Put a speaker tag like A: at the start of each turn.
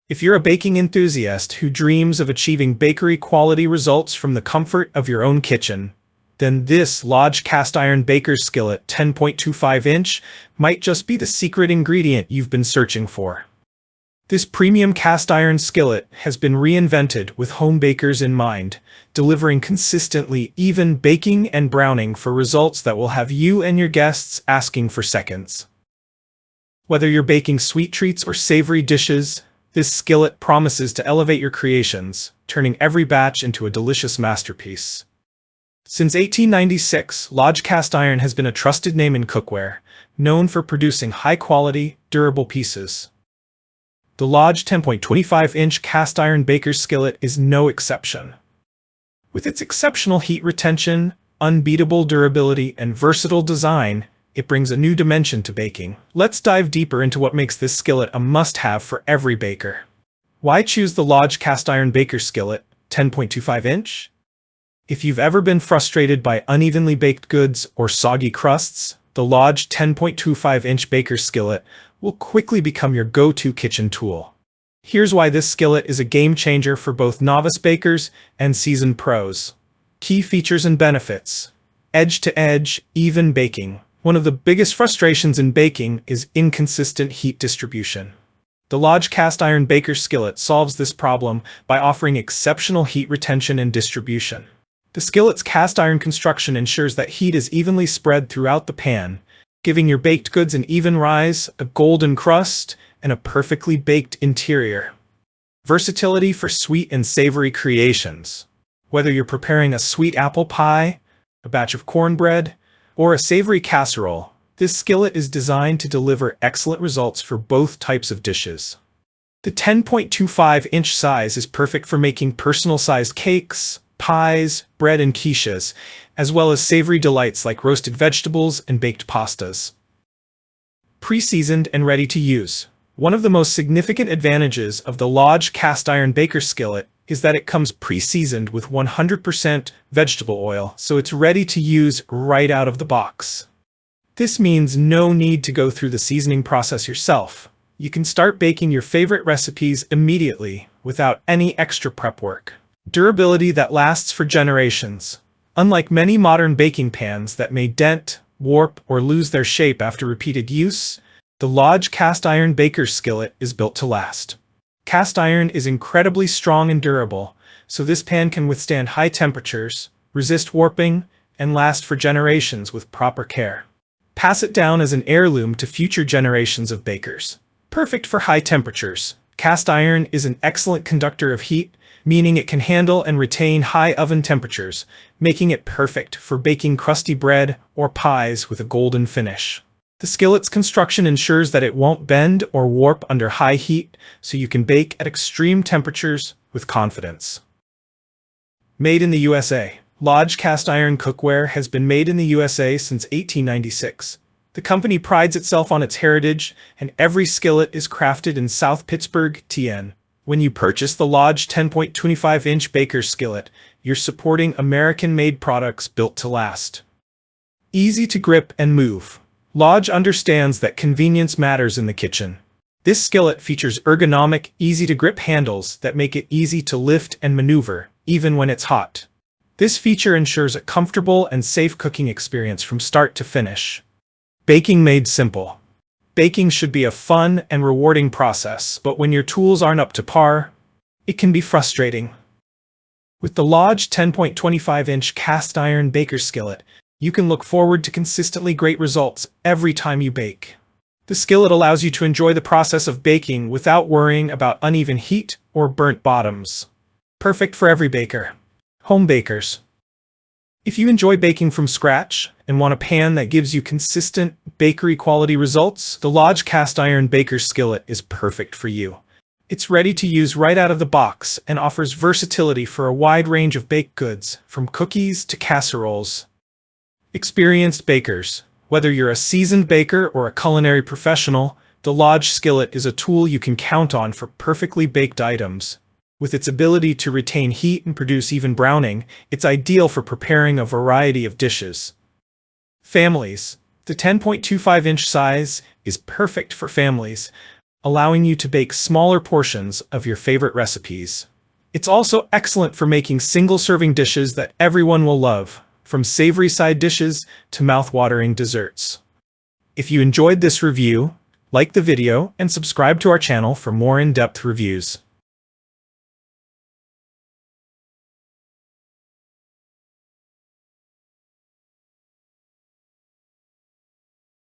A: If you're a baking enthusiast who dreams of achieving bakery-quality results from the comfort of your own kitchen, then this Lodge cast iron baker's skillet 10.25-inch might just be the secret ingredient you've been searching for. This premium cast iron skillet has been reinvented with home bakers in mind, delivering consistently even baking and browning for results that will have you and your guests asking for seconds. Whether you're baking sweet treats or savory dishes, this skillet promises to elevate your creations, turning every batch into a delicious masterpiece. Since 1896, Lodge cast iron has been a trusted name in cookware, known for producing high-quality, durable pieces. The Lodge 10.25-inch cast iron baker's skillet is no exception. With its exceptional heat retention, unbeatable durability, and versatile design, it brings a new dimension to baking. Let's dive deeper into what makes this skillet a must-have for every baker. Why choose the Lodge cast iron baker's skillet 10.25-inch? If you've ever been frustrated by unevenly baked goods or soggy crusts, the Lodge 10.25-inch baker's skillet will quickly become your go-to kitchen tool. Here's why this skillet is a game-changer for both novice bakers and seasoned pros. Key features and benefits. Edge-to-edge, even baking. One of the biggest frustrations in baking is inconsistent heat distribution. The Lodge cast iron baker's skillet solves this problem by offering exceptional heat retention and distribution. The skillet's cast iron construction ensures that heat is evenly spread throughout the pan, giving your baked goods an even rise, a golden crust, and a perfectly baked interior. Versatility for sweet and savory creations. Whether you're preparing a sweet apple pie, a batch of cornbread, or a savory casserole, this skillet is designed to deliver excellent results for both types of dishes. The 10.25-inch size is perfect for making personal-sized cakes, pies, bread, and quiches, as well as savory delights like roasted vegetables and baked pastas. Pre-seasoned and ready to use. One of the most significant advantages of the Lodge cast iron baker's skillet is that it comes pre-seasoned with 100% vegetable oil, so it's ready to use right out of the box. This means no need to go through the seasoning process yourself. You can start baking your favorite recipes immediately without any extra prep work. Durability that lasts for generations. Unlike many modern baking pans that may dent, warp, or lose their shape after repeated use, the Lodge cast iron baker's skillet is built to last. Cast iron is incredibly strong and durable, so this pan can withstand high temperatures, resist warping, and last for generations with proper care. Pass it down as an heirloom to future generations of bakers. Perfect for high temperatures. Cast iron is an excellent conductor of heat, meaning it can handle and retain high oven temperatures, making it perfect for baking crusty bread or pies with a golden finish. The skillet's construction ensures that it won't bend or warp under high heat, so you can bake at extreme temperatures with confidence. Made in the USA. Lodge cast iron cookware has been made in the USA since 1896. The company prides itself on its heritage, and every skillet is crafted in South Pittsburgh, TN. When you purchase the Lodge 10.25-inch baker's skillet, you're supporting American-made products built to last. Easy to grip and move. Lodge understands that convenience matters in the kitchen. This skillet features ergonomic, easy-to-grip handles that make it easy to lift and maneuver, even when it's hot. This feature ensures a comfortable and safe cooking experience from start to finish. Baking made simple. Baking should be a fun and rewarding process, but when your tools aren't up to par, it can be frustrating. With the Lodge 10.25-inch cast iron baker's skillet, you can look forward to consistently great results every time you bake. The skillet allows you to enjoy the process of baking without worrying about uneven heat or burnt bottoms. Perfect for every baker. Home bakers. If you enjoy baking from scratch and want a pan that gives you consistent, bakery-quality results, the Lodge cast iron baker's skillet is perfect for you. It's ready to use right out of the box and offers versatility for a wide range of baked goods, from cookies to casseroles. Experienced bakers. Whether you're a seasoned baker or a culinary professional, the Lodge skillet is a tool you can count on for perfectly baked items. With its ability to retain heat and produce even browning, it's ideal for preparing a variety of dishes. Families. The 10.25-inch size is perfect for families, allowing you to bake smaller portions of your favorite recipes. It's also excellent for making single-serving dishes that everyone will love, from savory side dishes to mouth-watering desserts. If you enjoyed this review, like the video and subscribe to our channel for more in-depth reviews.